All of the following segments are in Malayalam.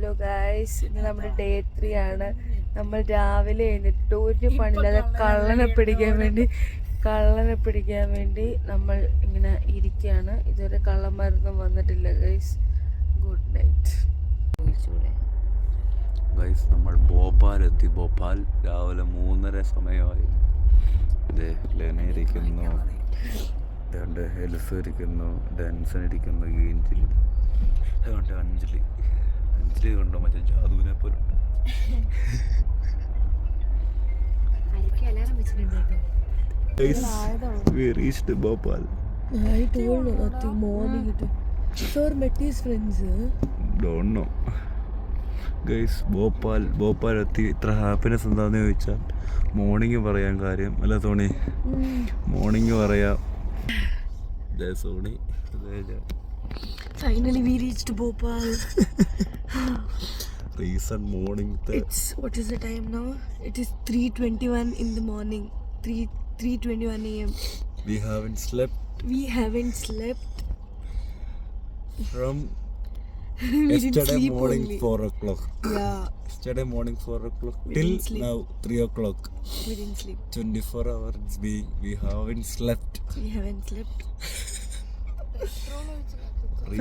ഹലോ ഗായ്സ്, ഇന്ന് നമ്മുടെ ഡേ 3 ആണ്. നമ്മൾ രാവിലെ എഴുന്നിട്ട് ഒരു പണിയില്ലാതെ കള്ളനെ പിടിക്കാൻ വേണ്ടി നമ്മൾ ഇങ്ങനെ ഇരിക്കുകയാണ്. ഇതുവരെ കള്ളന്മാരൊന്നും വന്നിട്ടില്ല ഗൈസ്. Good night guys. നമ്മൾ ഭോപ്പാൽ എത്തി. ഭോപ്പാൽ രാവിലെ 3:30 സമയമായി. ലെന ഇരിക്കുന്നു, എൽസ് ഇരിക്കുന്നു, ഡെൻസൺ ഇരിക്കുന്നു, ഗീഞ്ചിൽ അതുകൊണ്ട് അഞ്ജലി കണ്ടോ മറ്റേ ജാദുവിനെ പോലുണ്ട്. We reached Bhopal. I told nothing morning it. Sir met his friends. Don't know. Guys, Bhopal എത്തി. ഇത്ര ഹാപ്പിനെസ് എന്താണെന്ന് ചോദിച്ചാൽ മോർണിംഗ് പറയാൻ കാര്യം അല്ല സോണി, മോർണിംഗ് പറയാം. Soni Finally we reached Bhopal. Recent morning. It's what is the time now? It is 3:21 in the morning. 3:21 a.m. We haven't slept from yesterday morning only. 4 o'clock. Yeah. Yesterday morning 4 o'clock till now 3 o'clock. We didn't sleep. 24 hours we haven't slept.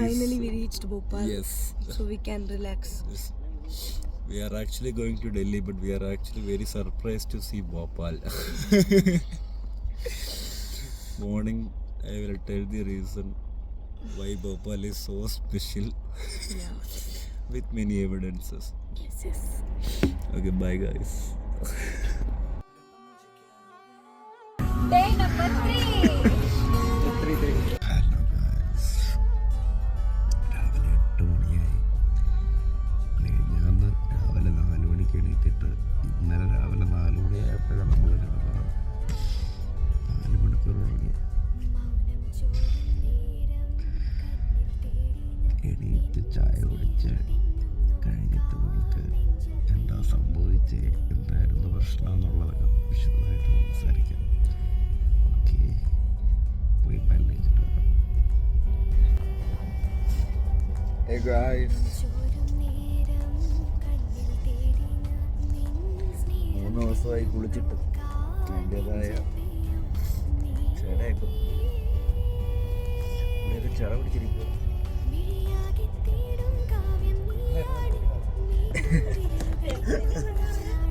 Finally we reached Bhopal. Yes. So we can relax. Yes. We are actually going to Delhi, but we are actually very surprised to see Bhopal. Morning, I will tell the reason why Bhopal is so special. Yeah. With many evidences. Yes. Okay, bye guys. Day number 3. ഇന്നലെ രാവിലെ 4 മണിയായപ്പോഴാണ് നമ്മൾ കിടന്നത്. 4 മണിക്കൂർ ഉറങ്ങി. എണീറ്റ് ചായ കുടിച്ച് കഴിഞ്ഞിട്ട് നമുക്ക് എന്താ സംഭവിച്ചേ, എന്തായിരുന്നു പ്രശ്നം എന്നുള്ളതൊക്കെ വിശദമായിട്ട് സംസാരിക്കാം. ഓക്കെ, പോയി പല്ലിച്ചിട്ട് വരാം. Hey guys. 3 ദിവസമായി കുളിച്ചിട്ട് അതിൻ്റെതായ ചെടയൊക്കെ ചെട പിടിച്ചിരിക്കുക.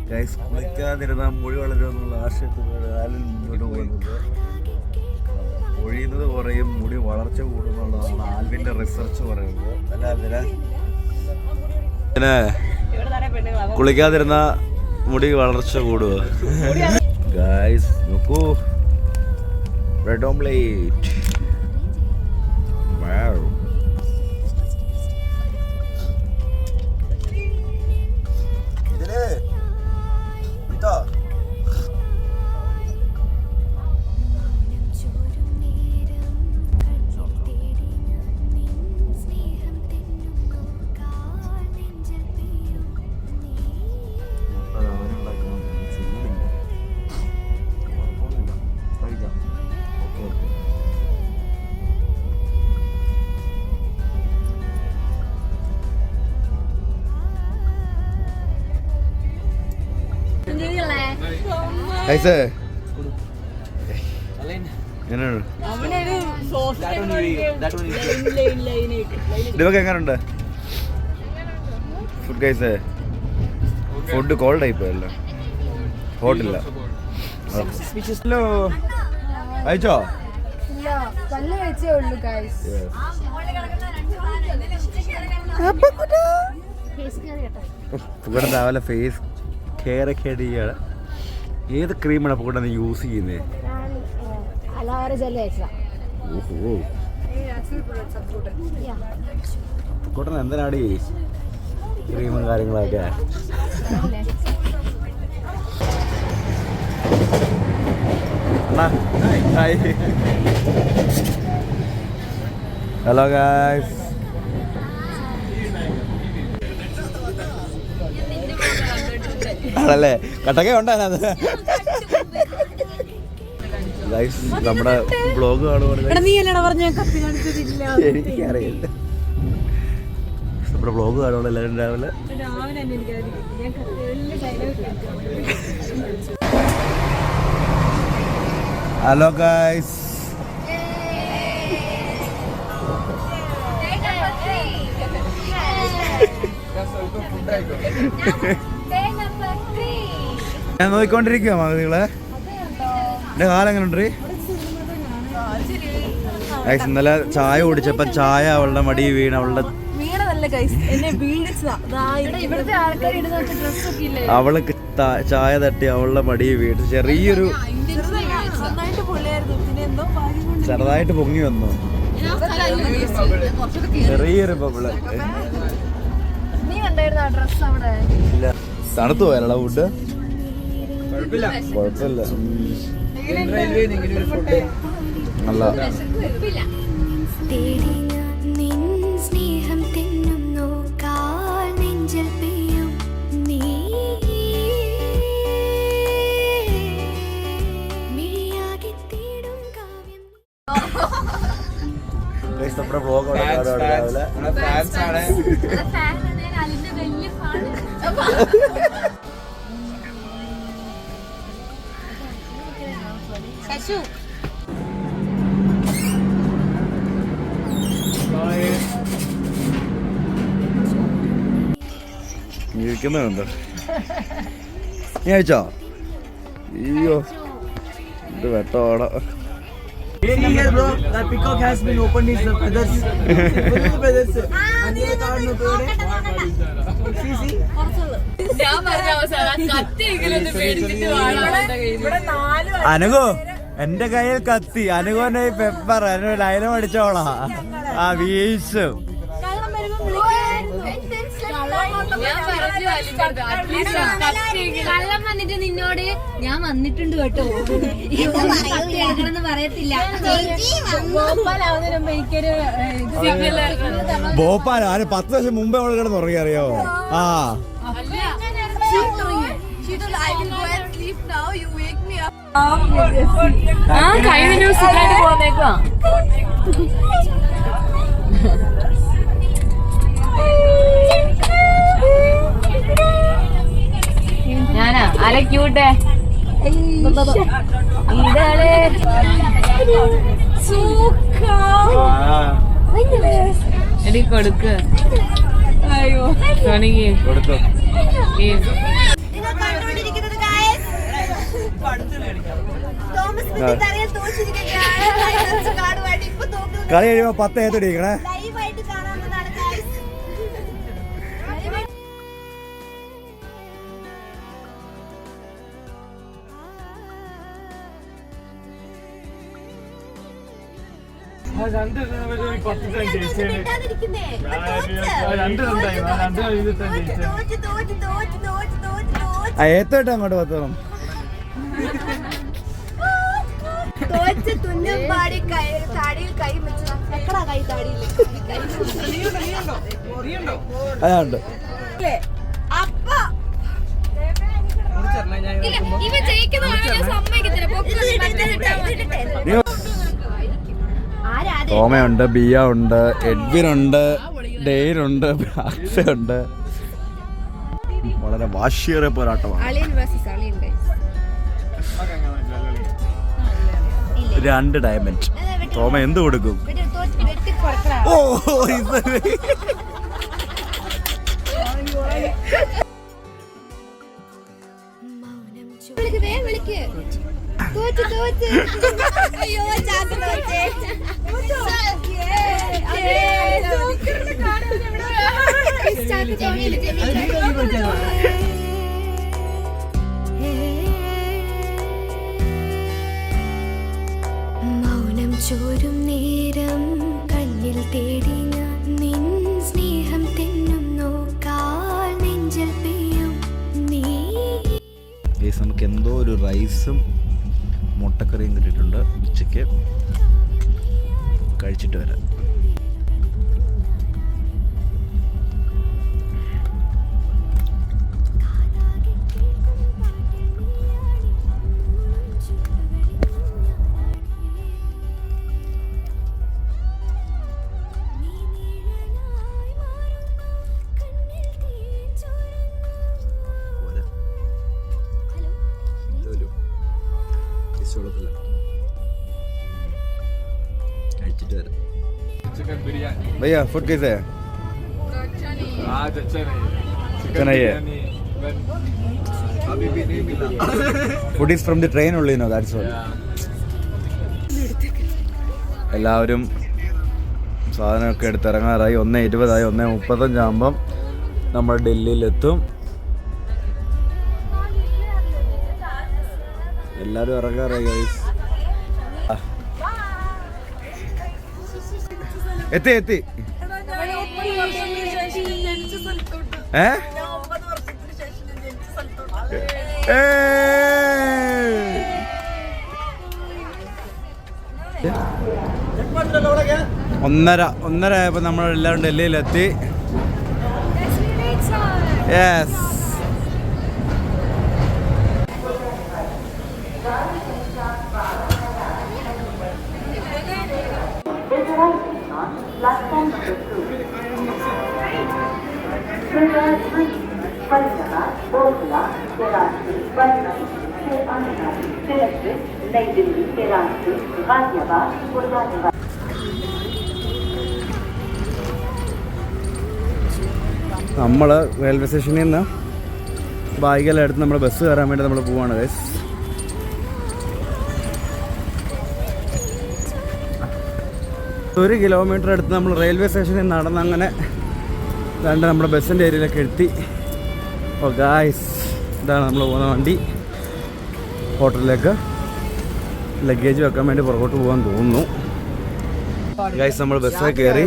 ഗൈസ്, കുളിക്കാതിരുന്നാൽ മുടി വളരുമെന്നുള്ള ആശയത്തിലൂടെ കാലിൽ മുന്നോട്ട് പോകുന്നത്. ഒഴിയുന്നത് കുറയും, മുടി വളർച്ച കൂടുന്നുള്ളതാണ് ആൽവിൻ്റെ റിസർച്ച് പറയുന്നത്. അല്ല പിന്നെ കുളിക്കാതിരുന്ന മുടി വളർച്ച കൂടുക. ഗൈസ് നോക്കൂ, ബ്രെഡ് ഓംലേറ്റ്. വാവ്. ഇതില് ഇതാ Kaise? ഇതൊക്കെ എങ്ങനെയുണ്ട് ഫുഡ്? കൈസേ ഫുഡ് കോൾഡ് ആയിപ്പോ അല്ലേ, ഹോട്ടില്ല. ഹലോ, അയച്ചോ? ഇവിടെ രാവിലെ ഫേസ് കെയർ ഒക്കെ അടിയാണ്. ഏത് ക്രീമാണ് അപ്പോൾ കൂടെ യൂസ് ചെയ്യുന്നത്? ഓഹോ, കൂട്ടൻ എന്തിനാടി ക്രീമും കാര്യങ്ങളൊക്കെ? Hello guys. ആണല്ലേ, കട്ടൊക്കെ ഉണ്ടായത്. നമ്മുടെ ബ്ലോഗ് കാണുവാണെങ്കിൽ എനിക്കറിയില്ല. നമ്മുടെ വ്ളോഗ് കാണുമ്പോൾ എല്ലാവരും രാവിലെ. ഹലോ ഗൈസ്, ഞാൻ നോക്കിക്കൊണ്ടിരിക്കുക മകളെ. എൻ്റെ കാലം എങ്ങനെ ഉണ്ട്? ഇന്നലെ ചായ കുടിച്ചപ്പോൾ ചായ അവളുടെ മടി വീണ് അവൾക്ക് ചായ തട്ടി അവളുടെ മടി വീണ് ചെറിയൊരു ചെറുതായിട്ട് പൊങ്ങി വന്നു. ചെറിയൊരു ബബിള്. ഇല്ല, തണുത്തു പോയാലോ ഫുഡ്? കുഴപ്പമില്ല, നല്ല. നമ്മുടെ വ്ളോഗ് രാവിലെ. ഇരിക്കുന്നുണ്ട്. നീ അയച്ചോ? അയ്യോ, ഇത് വെട്ടോട. See here, bro. The peacock has been opened. His feathers. Feathers. See. അനുഗോ, എന്റെ കയ്യിൽ കത്തി. അനുഗോന്റെ പെപ്പർ. അനു ലൈനം അടിച്ചോളാ. ആ വീശു. കള്ളം വന്നിട്ട് നിന്നോട് ഞാൻ വന്നിട്ടുണ്ട് കേട്ടോ എടുക്കണമെന്ന് പറയത്തില്ല. ഭോപ്പാൽ ആര് 10 വർഷം മുമ്പേ അവൾ കിടന്ന് ഉറങ്ങി, അറിയോ? ആ കഴിഞ്ഞ ദിവസം പോന്നേക്കുവാ. ഞാനാ അലക്കൂട്ടെ ഇതാണ് എടി കൊടുക്ക്. അയ്യോ കൊടുത്തു. കളി കഴിയുമ്പോ 10 ഏത്തടിക്കണേ. ഏത്തോട്ട് അങ്ങോട്ട് പത്തണം. അതുണ്ട്. തോമയുണ്ട്, ബിയ ഉണ്ട്, എഡ്വിനുണ്ട്, ഡെയിനുണ്ട്, ഉണ്ട്. വളരെ വാശിയേറിയ പോരാട്ടമാണ്. 2 ഡയമണ്ട്. തോമ എന്ത് കൊടുക്കും? ഓ മൗനം ചോരും നേരം കണ്ണിൽ തേടി ഞാൻ നിൻ സ്നേഹം തെന്നും നോക്കാൽ നെഞ്ചിൽ പെയ്യും നീ. നമുക്ക് എന്തോ ഒരു റൈസും മുട്ടക്കറിയും കിട്ടിയിട്ടുണ്ട്. ഉച്ചയ്ക്ക് കഴിച്ചിട്ട് വരാം. കൊടുക്കില്ല. കഴിച്ചിട്ട് വരാം. चिकन बिरयानी भैया फूड कैसे है? आज अच्छा नहीं अच्छा नहीं है. अभी भी नहीं मिला. Food is from the train ഉള്ളി നോ ദാറ്റ്സ് ഓൾ. എല്ലാവരും സാധനമൊക്കെ എടുത്തിറങ്ങാറായി. 1:20 1:35 ആകുമ്പം നമ്മൾ ഡൽഹിയിലെത്തും. എല്ലാവരും ഇറങ്ങാറായി ഗൈസ്. എത്തി എത്തി. ഒന്നര ആയപ്പോൾ നമ്മളെല്ലാവരും ഡൽഹിയിലെത്തി. യെസ്. നമ്മൾ റെയിൽവേ സ്റ്റേഷനിൽ നിന്ന് ബാഗെല്ലാം എടുത്ത് നമ്മൾ ബസ് കയറാൻ വേണ്ടി നമ്മൾ പോവാണ് ഗൈസ്. ഒരു കിലോമീറ്റർ അടുത്ത് നമ്മൾ റെയിൽവേ സ്റ്റേഷനിൽ നടന്ന് അങ്ങനെ രണ്ട് നമ്മുടെ ബസ്സിൻ്റെ ഏരിയയിലൊക്കെ എത്തി. ഓ ഗായ്സ്, ഇതാണ് നമ്മൾ പോകുന്ന വണ്ടി. ഹോട്ടലിലേക്ക് ലഗേജ് വെക്കാൻ വേണ്ടി പുറകോട്ട് പോകാൻ തോന്നുന്നു. ഗൈസ് നമ്മൾ ബസ്സിൽ കയറി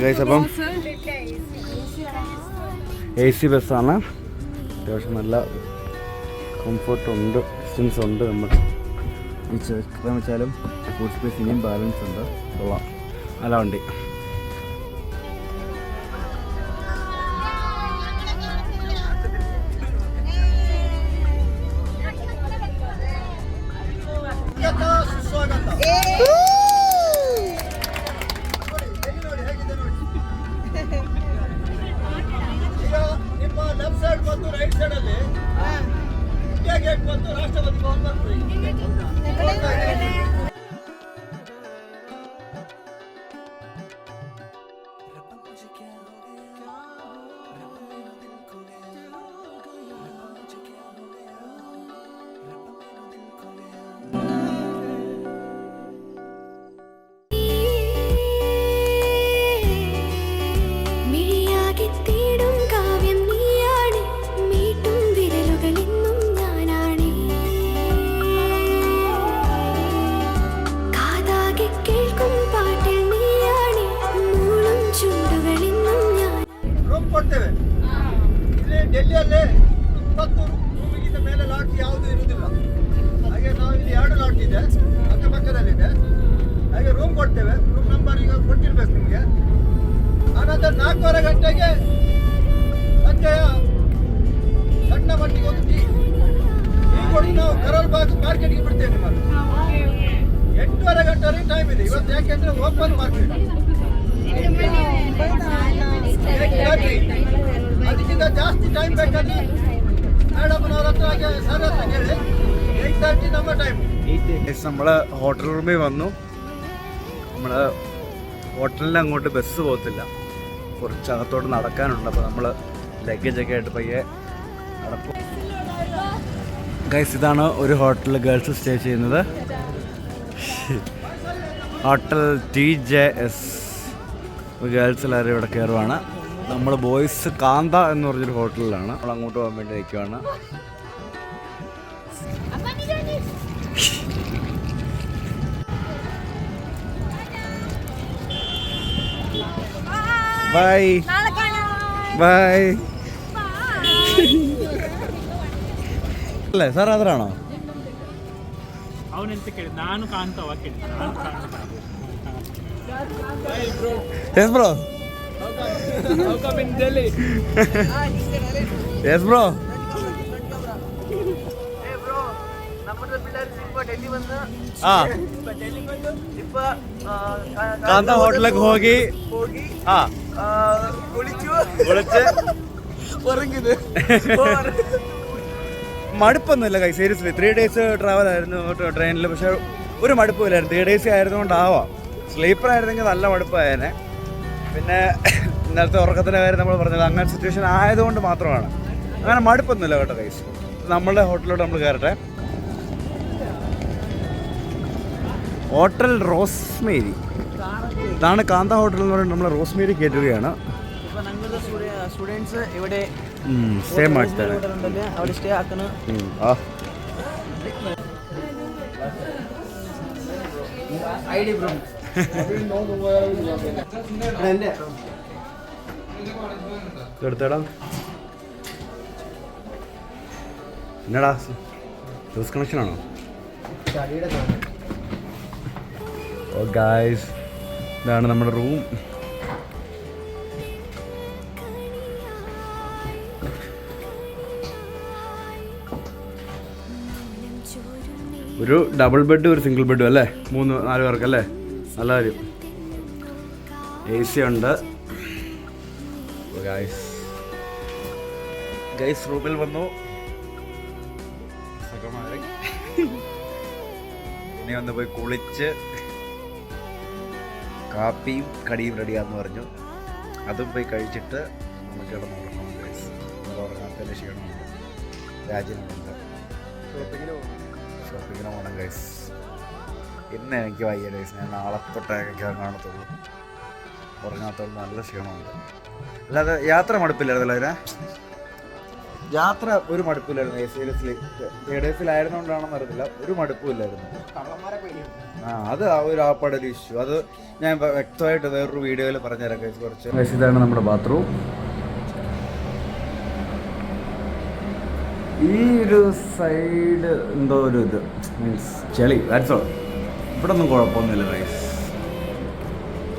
ഗൈസ്. അപ്പം AC ബസ്സാണ്. അത്യാവശ്യം നല്ല കംഫർട്ടുണ്ട്, ഡിസ്റ്റൻസ് ഉണ്ട്. നമ്മൾ ഈ ചെറുപ്പം വെച്ചാലും ഫുഡ് സ്പേസ് ഇനിയും ബാലൻസ് ഉണ്ട്. കൊള്ളാം, നല്ല വണ്ടി. ಡೆಲ್ಲಿಯಲ್ಲಿ 20 ರೂಮಿಗಿಂತ ಮೇಲೆ ಲಾಡ್ಜ್ ಯಾವುದೂ ಇರುವುದಿಲ್ಲ. ಹಾಗೆ ನಾವು ಇಲ್ಲಿ 2 ಲಾಡ್ಜ್ ಇದೆ, ಅಕ್ಕಪಕ್ಕದಲ್ಲಿದೆ. ಹಾಗೆ ರೂಮ್ ಕೊಡ್ತೇವೆ. ರೂಮ್ ನಂಬರ್ ಈಗ ಕೊಟ್ಟಿರ್ಬೇಕು ನಿಮಗೆ. ಆನಂತರ 4:30 ಗಂಟೆಗೆ ಸಂಜೆಯ ಸಣ್ಣ ಮಟ್ಟಿಗೆ ಒಂದು ಟೀ ಕೊಟ್ಟು ನಾವು ಕರೋಲ್ ಬಾಕ್ಸ್ ಮಾರ್ಕೆಟ್ಗೆ ಬಿಡ್ತೇವೆ ನಿಮ್ಮನ್ನು. 8:30 ಗಂಟೆವರೆಗೆ ಟೈಮ್ ಇದೆ ಇವತ್ತು, ಯಾಕೆಂದ್ರೆ ಓಪನ್ ಮಾರ್ಕೆಟ್. ಅದಕ್ಕಿಂತ ಜಾಸ್ತಿ ಟೈಮ್ ಬೇಕಾದ್ರೆ ಮೇಡಮ್ನವ್ರ ಹತ್ರ ಸರ್ ಹತ್ರ ಕೇಳಿ. 8:30 ನಮ್ಮ ಟೈಮ್. നമ്മൾ ഹോട്ടൽ റൂമിൽ വന്നു. നമ്മൾ ഹോട്ടലിൽ അങ്ങോട്ട് ബസ് പോകത്തില്ല, കുറച്ചകത്തോട്ട് നടക്കാനുണ്ട്. അപ്പോൾ നമ്മൾ ലഗേജൊക്കെ ആയിട്ട് പയ്യെ നടക്കും. ഗൈസ്, ഇതാണ് ഒരു ഹോട്ടലിൽ ഗേൾസ് സ്റ്റേ ചെയ്യുന്നത്. Hotel TJS. ഗേൾസ് എല്ലാവരും ഇവിടെ കയറുവാണ്. നമ്മൾ ബോയ്സ് കാന്ത എന്ന് പറഞ്ഞൊരു ഹോട്ടലിലാണ്. നമ്മൾ അങ്ങോട്ട് പോകാൻ വേണ്ടി നിൽക്കുവാണ്. Bye bye. അല്ലേ സാർ, അതാണോ? ನಾನು ಕಾಣ್ತಾವ Yes bro. How come in Delhi? Yes bro. Hey bro, നമ്മുടെ പിള്ളേർ ഇപ്പോ ഡൽഹി വന്ന് ഡൽഹി വന്ന് ഇപ്പോ കാന്ത ഹോട്ടലിലേക്ക് ಹೋಗಿ കുളിച്ചു കുളിച്ച് ഉറങ്ങിയത്. മടുപ്പൊന്നുമില്ല കൈ സീരിയസ്ലി 3 days ട്രാവൽ ആയിരുന്നു ട്രെയിനിൽ. പക്ഷെ ഒരു മടുപ്പില്ലായിരുന്നു. 3 days ആയിരുന്നുകൊണ്ടാവാം. സ്ലീപ്പർ ആയിരുന്നെങ്കിൽ നല്ല മടുപ്പായേനെ. പിന്നെ ഇന്നലത്തെ ഉറക്കത്തിൻ്റെ കാര്യം നമ്മൾ പറഞ്ഞത് അങ്ങനെ സിറ്റുവേഷൻ ആയതുകൊണ്ട് മാത്രമാണ്. അങ്ങനെ മടുപ്പൊന്നുമില്ല കേട്ടോ കൈസ്. നമ്മളുടെ ഹോട്ടലിലോട്ട് നമ്മൾ കയറട്ടെ. ഹോട്ടൽ റോസ്മേരി, ഇതാണ് കാന്ത ഹോട്ടൽ എന്ന് പറയുന്നത്. നമ്മൾ റോസ്മേരി കയറ്റുകയാണ്. ಸ್ಟೂಡೆಂಟ್ಸ್ ಇವಡೆ സ്റ്റേ ಮಾಡ್ತಾರೆ ಅವ್ರು ಸ್ಟೇ ಹಾಕನು. ಐಡಿ ಬ್ರೋ എടുത്തേടാ. എന്നടാ ലൂസ് കണക്ഷൻ ആണോ? ഓ ഗായ്സ്, ഇതാണ് നമ്മുടെ റൂം. ഒരു ഡബിൾ ബെഡ്, ഒരു സിംഗിൾ ബെഡും അല്ലേ, 3-4 പേർക്കല്ലേ. നല്ല കാര്യം. AC ഉണ്ട്. ഗൈസ് റൂമിൽ വന്നു. ഇനി വന്ന് പോയി കുളിച്ച് കാപ്പിയും കടിയും റെഡിയാന്ന് പറഞ്ഞു. അതും പോയി കഴിച്ചിട്ട് നമുക്ക് കിടന്ന് ഉറങ്ങണം ഗൈസ്. ഉറങ്ങാത്തതിൻ്റെ ക്ഷീണമുണ്ട്. രാജ്യമുണ്ട്. ഷോപ്പിങ്ങിന് പോകണം ഗൈസ്. ഇന്ന് എനിക്ക് വയ്യ ഗൈസ്. ഞാൻ നാളെ തൊട്ടൊക്കെ കാണത്തുള്ളൂ. ഉറങ്ങാത്തോണ്ട് നല്ല ക്ഷീണമുണ്ട്. അല്ലാതെ യാത്ര മടുപ്പില്ലായിരുന്നല്ലോ അതിനെ. യാത്ര ഒരു മടുപ്പില്ലായിരുന്നു. സീരിയസ്ലി 3 days-ലായിരുന്നോണ്ടാണെന്ന് അറിയത്തില്ല, ഒരു മടുപ്പുമില്ലായിരുന്നു. അത് ഒരു ആപ്പാടൊരു ഇഷ്യൂ. അത് ഞാൻ വ്യക്തമായിട്ട് വേറൊരു വീഡിയോയിൽ പറഞ്ഞുതരാം ഗൈസ്. കുറച്ച് ഇതാണ് നമ്മുടെ ബാത്റൂം. ഈ ഒരു സൈഡ് എന്തോ ഒരു ഇത് മീൻസ് ചെളി, ദാറ്റ്സ് ഓൾ. ഇവിടെ ഒന്നും കുഴപ്പമൊന്നുമില്ല ഗൈസ്.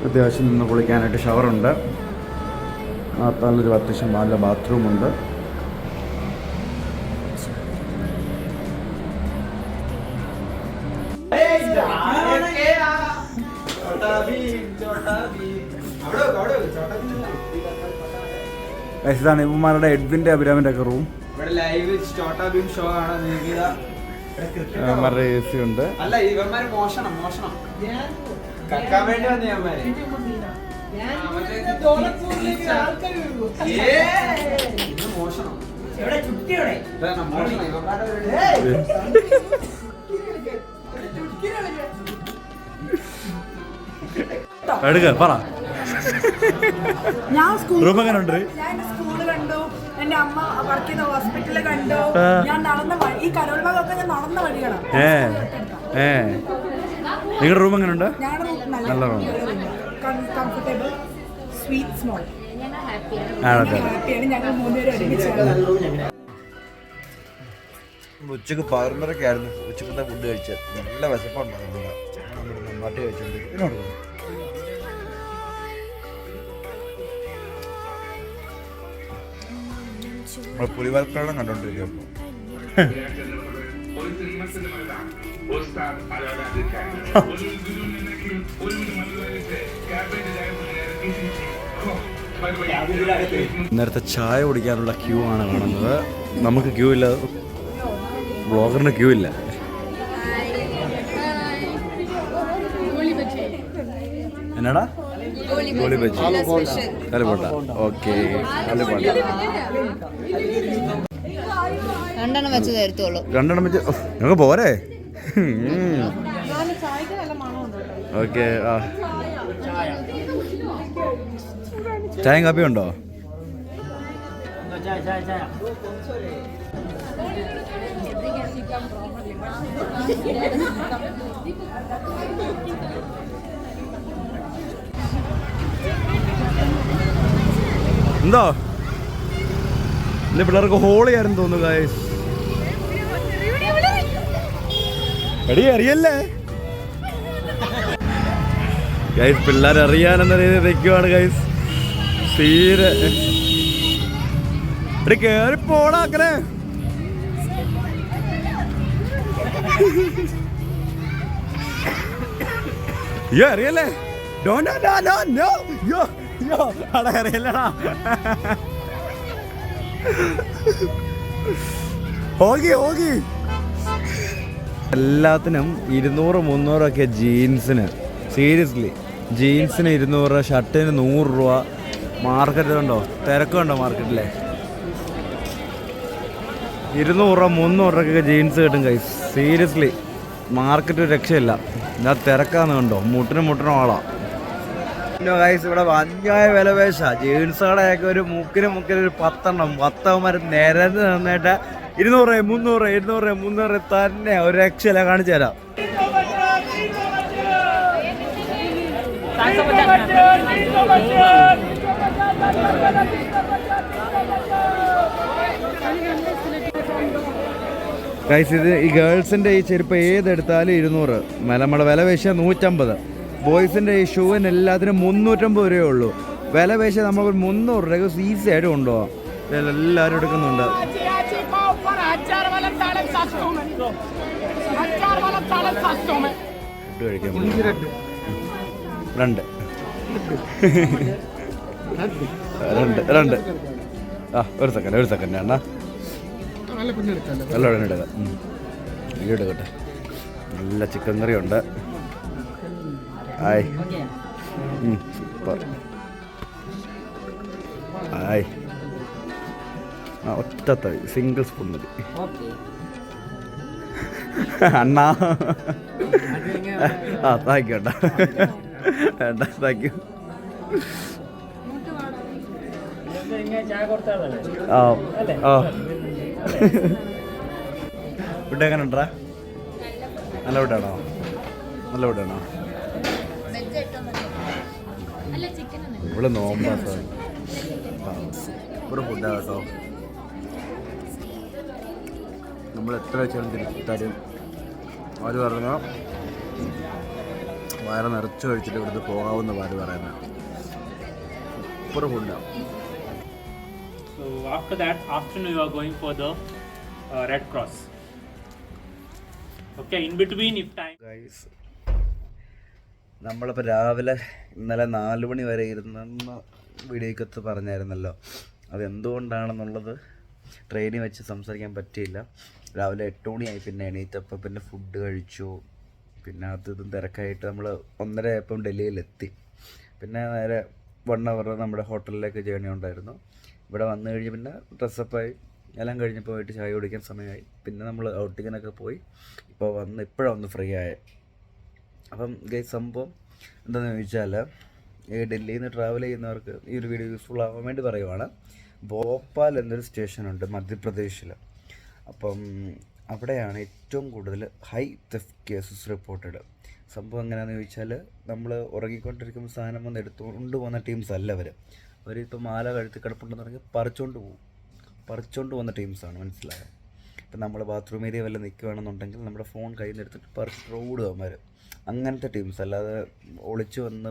അത്യാവശ്യം നിന്ന് കുളിക്കാനായിട്ട് ഷവറുണ്ട്. നല്ലൊരു അത്യാവശ്യം നല്ല ബാത്റൂമുണ്ട്. ഇതാണ് ഇവന്മാരുടെ എഡ്വിൻ്റെ അഭിരാമിൻ്റെ ഒക്കെ റൂം. ഇവിടെ ലൈവ് ചോട്ടാ ഭീം ഷോ ആണ്. ഇവന്മാരുടെ AC ഉണ്ട്. അല്ല ഇവന്മാര് മോഷണം കക്കാൻ വേണ്ടി വന്ന ഇവന്മാര്. മോഷണം എടുക്ക പറ. ഞാൻ റൂം എങ്ങനെ ഉണ്ട്? ഞാൻ സ്കൂള് കണ്ടു, എന്റെ അമ്മ വർക്ക് ചെയ്ത ഹോസ്പിറ്റല് കണ്ടു. ഞാൻ നടന്ന വഴി, ഈ കരോൾ ഭാഗമൊക്കെ ഞാൻ നടന്ന വഴികളാണ്. നിങ്ങളുടെ റൂം എങ്ങനെ ഉണ്ട്? ഞങ്ങളുടെ നല്ല റൂം, കംഫർട്ടബിൾ, സ്വീറ്റ്, സ്മോൾ. ആണല്ലേ. ഹാപ്പിയാണ്. ഞങ്ങൾ 3 പേരും ഒരുമിച്ച്. ഉച്ചക്ക് 11:30 ആയിരുന്നു ഉച്ചക്കത്തെ ഫുഡ് കഴിച്ചത്. നല്ല വിശപ്പുണ്ടായിരുന്നു. നമ്മുടെ നന്നാട്ടി കഴിച്ചോണ്ട് നമ്മൾ പുലിവാൽക്കളം കണ്ടോണ്ടിരിക്കും. നേരത്തെ ചായ കുടിക്കാനുള്ള ക്യൂ ആണ് കാണുന്നത്. നമുക്ക് ക്യൂ ഇല്ല, ബ്ലോഗറിന് ക്യൂ ഇല്ല. എന്നാടാ? ഗോളി ബജി, കലപൊട്ട. ഓക്കെ, കലപൊട്ട 2 വെച്ച് തരത്തുള്ളൂ. 2 വെച്ച് ഞങ്ങൾക്ക് പോരെ. ഓക്കെ. ചായയും കാപ്പിയും ഉണ്ടോ? എന്തോ എൻ്റെ പിള്ളേർക്ക് ഹോളി ആയിരുന്നു തോന്നുന്നു ഗായ്സ്. എടി അറിയല്ലേ ഗൈസ്, പിള്ളേർ അറിയാനെന്ന രീതിയിൽ നിൽക്കുവാണ് ഗൈസ്. തീരെ എടി കയറി പോടാക്കണേ. യോ അറിയല്ലേ? അറിയല്ലടാ. ഓകി എല്ലാത്തിനും 200-300 ജീൻസിന്. സീരിയസ്ലി ജീൻസിന് 200, ഷർട്ടിന് 100 രൂപ. മാർക്കറ്റ് കണ്ടോ, തിരക്കുണ്ടോ മാർക്കറ്റിലെ? 200-300 ജീൻസ് കിട്ടും കൈസ്. സീരിയസ്ലി മാർക്കറ്റ് ഒരു രക്ഷയില്ല. ഞാൻ തിരക്കാന്ന് കണ്ടോ, മുട്ടിന് ആളാ കൈസ്. ഇവിടെ അന്യായ വില പേശ. ജീൻസ് കടയൊക്കെ ഒരു മുക്കിന് ഒരു 10 നിരന്ന് നിന്നിട്ട് 200, 300, 200, 300 തന്നെ. ഒരു രക്ഷയില്ല. കാണിച്ചു തരാം. ഗൈസ് ഇത് ഈ ഗേൾസിൻ്റെ ഈ ചെരുപ്പ് ഏതെടുത്താലും 200. നമ്മുടെ വില പേശ 150. ബോയ്സിൻ്റെ ഈ ഷൂവിന് എല്ലാത്തിനും 350 രൂപയേ ഉള്ളൂ. വില പേശ നമ്മൾ 300 രൂപ ഈസി ആയിട്ട് കൊണ്ടുപോകാം. എല്ലാവരും എടുക്കുന്നുണ്ട്. ഫുഡ് കഴിക്കാൻ രണ്ട് ഒരു സെക്കൻഡ് അണ്ണാ നല്ല എടുക്കാം. എടുക്കട്ടെ. നല്ല ചിക്കൻ കറി ഉണ്ട്. സൂപ്പർ. ഒറ്റ തവി, സിംഗിൾ സ്പൂൺ മതി അണ്ണാ. താങ്ക് യു വേണ്ട താങ്ക് യു. ഫുഡ് എങ്ങനെ ഉണ്ടാ? നല്ല ഫുഡാണോ? ഇവിടെ നോമ്പാ സാർ. ഇവിടെ ഫുഡാ കേട്ടോ. നമ്മൾ എത്ര വെച്ചാലും തരും. അവർ പറഞ്ഞ വയറ് നിറച്ച് കഴിച്ചിട്ട് ഇവിടുന്ന് പോകാവുന്ന പാര് പറയുന്നത്. സൂപ്പർ ഫുഡാണ്. So after that afternoon you are going for the Red Cross. Okay, in between if time. Guys, നമ്മളിപ്പോൾ രാവിലെ ഇന്നലെ 4 മണി വരെ ഇരുന്നെന്ന് വീഡിയോക്കകത്ത് പറഞ്ഞായിരുന്നല്ലോ. അതെന്തുകൊണ്ടാണെന്നുള്ളത് ട്രെയിനിൽ വെച്ച് സംസാരിക്കാൻ പറ്റിയില്ല. രാവിലെ 8 മണിയായി പിന്നെ എണീറ്റപ്പോൾ പിന്നെ ഫുഡ് കഴിച്ചു. പിന്നെ ഇതും തിരക്കായിട്ട് നമ്മൾ 1:30 ആയപ്പം ഡൽഹിയിലെത്തി. പിന്നെ നേരെ 1 അവർ നമ്മുടെ ഹോട്ടലിലേക്ക് ജേണി ഉണ്ടായിരുന്നു. ഇവിടെ വന്നു കഴിഞ്ഞ് പിന്നെ ഡ്രസ്സപ്പായി എല്ലാം കഴിഞ്ഞപ്പോൾ പോയിട്ട് ചായ കുടിക്കാൻ സമയമായി. പിന്നെ നമ്മൾ ഔട്ടിങ്ങിനൊക്കെ പോയി ഇപ്പോഴാണ് ഒന്ന് ഫ്രീ ആയത്. അപ്പം ഗൈസ് സംഭവം എന്താണെന്ന് ചോദിച്ചാൽ ഈ ഡൽഹിയിൽ നിന്ന് ട്രാവൽ ചെയ്യുന്നവർക്ക് ഈ ഒരു വീഡിയോ യൂസ്ഫുൾ ആവാൻ വേണ്ടി പറയുവാണ്. ഭോപ്പാൽ എന്നൊരു സ്റ്റേഷനുണ്ട് മധ്യപ്രദേശിൽ. അപ്പം അവിടെയാണ് ഏറ്റവും കൂടുതൽ ഹൈ തെഫ്റ്റ് കേസസ് റിപ്പോർട്ടഡ്. സംഭവം എങ്ങനെയാണെന്ന് ചോദിച്ചാൽ നമ്മൾ ഉറങ്ങിക്കൊണ്ടിരിക്കുമ്പോൾ സാധനം വന്ന് എടുത്തുകൊണ്ട് പോകുന്ന ടീംസ് അല്ല അവരിപ്പോൾ മാല കഴുത്തി കിടപ്പുണ്ടെന്ന് പറഞ്ഞാൽ പറിച്ചുകൊണ്ട് പോകുന്ന ടീംസാണ്. മനസ്സിലായോ? ഇപ്പം നമ്മൾ ബാത്റൂം ഏരിയ വല്ല നിൽക്കുകയാണെന്നുണ്ടെങ്കിൽ നമ്മുടെ ഫോൺ കയ്യിൽ നിന്ന് എടുത്തിട്ട് പറിച്ചിട്ട് ഓടുക. അങ്ങനത്തെ ടീംസ് അല്ലാതെ ഒളിച്ചു വന്ന്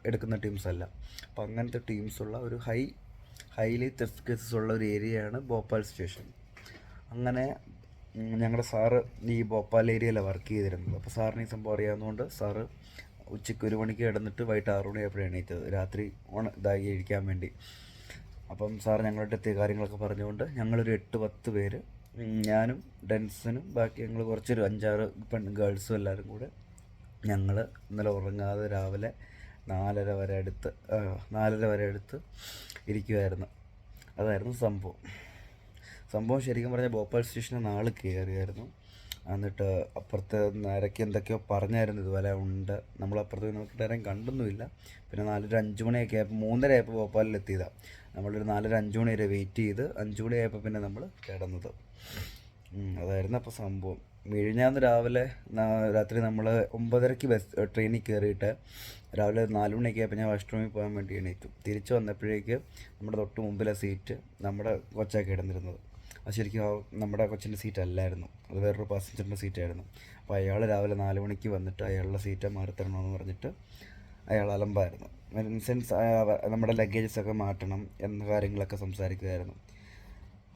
എടുക്കുന്ന ടീംസ് അല്ല. അപ്പം അങ്ങനത്തെ ടീംസുള്ള ഒരു ഹൈലി തെഫ്റ്റ് കേസസ് ഉള്ള ഒരു ഏരിയയാണ് ഭോപ്പാൽ സ്റ്റേഷൻ. അങ്ങനെ ഞങ്ങളുടെ സാറ് ഈ ഭോപ്പാൽ ഏരിയയിലാണ് വർക്ക് ചെയ്തിരുന്നത്. അപ്പോൾ സാറിന് ഈ സംഭവം അറിയാവുന്നതുകൊണ്ട് സാറ് ഉച്ചയ്ക്ക് 1 മണിക്ക് കിടന്നിട്ട് വൈകിട്ട് 6 മണിയായപ്പോഴാണ് എണീറ്റത്, രാത്രി ഇതായി കഴിക്കാൻ വേണ്ടി. അപ്പം സാർ ഞങ്ങളുടെ അടുത്ത് കാര്യങ്ങളൊക്കെ പറഞ്ഞുകൊണ്ട് ഞങ്ങളൊരു 8-10 പേര്, ഞാനും ഡെൻസനും ബാക്കി ഞങ്ങൾ കുറച്ചൊരു 5-6 ഗേൾസും എല്ലാവരും കൂടെ ഞങ്ങൾ ഇന്നലെ ഉറങ്ങാതെ രാവിലെ 4:30 വരെ അടുത്ത് ഇരിക്കുമായിരുന്നു. അതായിരുന്നു സംഭവം. ശരിക്കും പറഞ്ഞാൽ ഭോപ്പാൽ സ്റ്റേഷനിൽ 4 കയറിയായിരുന്നു. എന്നിട്ട് അപ്പുറത്ത് നിരക്കി എന്തൊക്കെയോ പറഞ്ഞായിരുന്നു ഇതുപോലെ ഉണ്ട്. നമ്മളപ്പുറത്ത് നോക്കിയിട്ട് ആരെയും കണ്ടൊന്നുമില്ല. പിന്നെ 4:05 മണിയൊക്കെ ആയപ്പോൾ 3:30 ആയപ്പോൾ ഭോപ്പാലിലെത്തിയതാണ്. നമ്മളൊരു 4:05 മണി വരെ വെയിറ്റ് ചെയ്ത് 5 മണിയായപ്പോൾ പിന്നെ നമ്മൾ കിടന്നത്. അതായിരുന്നു അപ്പോൾ സംഭവം. മിഴിഞ്ഞാന്ന് രാത്രി നമ്മൾ 9:30 ട്രെയിനിൽ കയറിയിട്ട് രാവിലെ 4 മണിയൊക്കെ ആയപ്പോൾ ഞാൻ വാഷ്റൂമിൽ പോകാൻ വേണ്ടി എണീറ്റു. തിരിച്ച് വന്നപ്പോഴേക്ക് നമ്മുടെ തൊട്ട് മുമ്പിലെ സീറ്റ് നമ്മുടെ കൊച്ചാക്കി കിടന്നിരുന്നത്. അത് ശരിക്കും നമ്മുടെ കൊച്ചിൻ്റെ സീറ്റ് അല്ലായിരുന്നു, അത് വേറൊരു പാസഞ്ചറിൻ്റെ സീറ്റായിരുന്നു. അപ്പോൾ അയാൾ രാവിലെ 4 മണിക്ക് വന്നിട്ട് അയാളുടെ സീറ്റ് മാറിത്തരണമെന്ന് പറഞ്ഞിട്ട് അയാൾ അലമ്പായിരുന്നു. സെൻസ് നമ്മുടെ ലഗേജസൊക്കെ മാറ്റണം എന്ന കാര്യങ്ങളൊക്കെ സംസാരിക്കുമായിരുന്നു.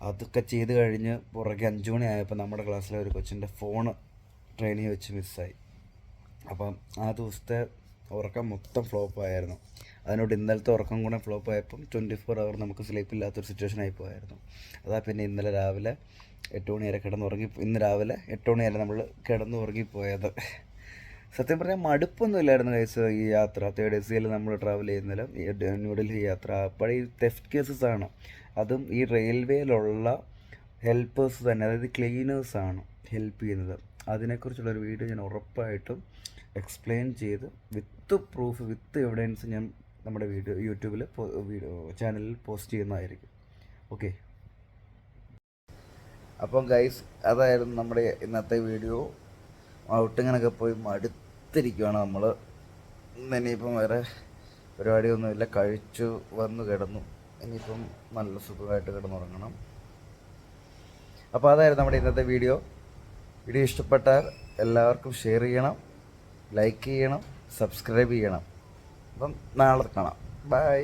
അതൊക്കെ ചെയ്ത് കഴിഞ്ഞ് പുറകെ 5 മണി ആയപ്പോൾ നമ്മുടെ ക്ലാസ്സിലെ ഒരു കൊച്ചിൻ്റെ ഫോണ് ട്രെയിനിൽ വെച്ച് മിസ്സായി. അപ്പം ആ ദിവസത്തെ ഉറക്കം മൊത്തം ഫ്ലോപ്പായിരുന്നു. അതിനോട് ഇന്നലത്തെ ഉറക്കം കൂടെ ഫ്ലോപ്പ് ആയപ്പം 24 അവർ നമുക്ക് സ്ലീപ്പ് ഇല്ലാത്തൊരു സിറ്റുവേഷൻ ആയി പോയായിരുന്നു. അതാ പിന്നെ ഇന്നലെ രാവിലെ 8 മണി വരെ ഇന്ന് രാവിലെ 8 മണി വരെ നമ്മൾ കിടന്നുറങ്ങിപ്പോയത്. സത്യം പറഞ്ഞാൽ മടുപ്പൊന്നും ഇല്ലായിരുന്നു ഗൈസ് ഈ യാത്ര. 3rd AC നമ്മൾ ട്രാവൽ ചെയ്യുന്നില്ല ഈ ന്യൂഡൽഹി യാത്ര. അപ്പോൾ ഈ തെഫ്റ്റ് കേസസ് ആണ്, അതും ഈ റെയിൽവേയിലുള്ള ഹെൽപ്പേഴ്സ് തന്നെ, അതായത് ക്ലീനേഴ്സാണ് ഹെൽപ്പ് ചെയ്യുന്നത്. അതിനെക്കുറിച്ചുള്ളൊരു വീഡിയോ ഞാൻ ഉറപ്പായിട്ടും എക്സ്പ്ലെയിൻ ചെയ്ത് വിത്ത് പ്രൂഫ് വിത്ത് എവിഡൻസ് ഞാൻ നമ്മുടെ യൂട്യൂബിൽ ചാനലിൽ പോസ്റ്റ് ചെയ്യുന്നതായിരിക്കും. ഓക്കെ, അപ്പം ഗൈസ് അതായിരുന്നു നമ്മുടെ ഇന്നത്തെ വീഡിയോ. ഔട്ടിങ്ങിനൊക്കെ പോയി മടുത്തിരിക്കുകയാണ് നമ്മൾ. ഇനിയിപ്പം വേറെ പരിപാടിയൊന്നുമില്ല, കഴിച്ചു വന്നു കിടന്നു. ഇനിയിപ്പം നല്ല സുഖമായിട്ട് കിടന്നുറങ്ങണം. അപ്പോൾ അതായിരുന്നു നമ്മുടെ ഇന്നത്തെ വീഡിയോ. ഇഷ്ടപ്പെട്ടാൽ എല്ലാവർക്കും ഷെയർ ചെയ്യണം, ലൈക്ക് ചെയ്യണം, സബ്സ്ക്രൈബ് ചെയ്യണം. അപ്പം നാളെ കാണാം. ബൈ.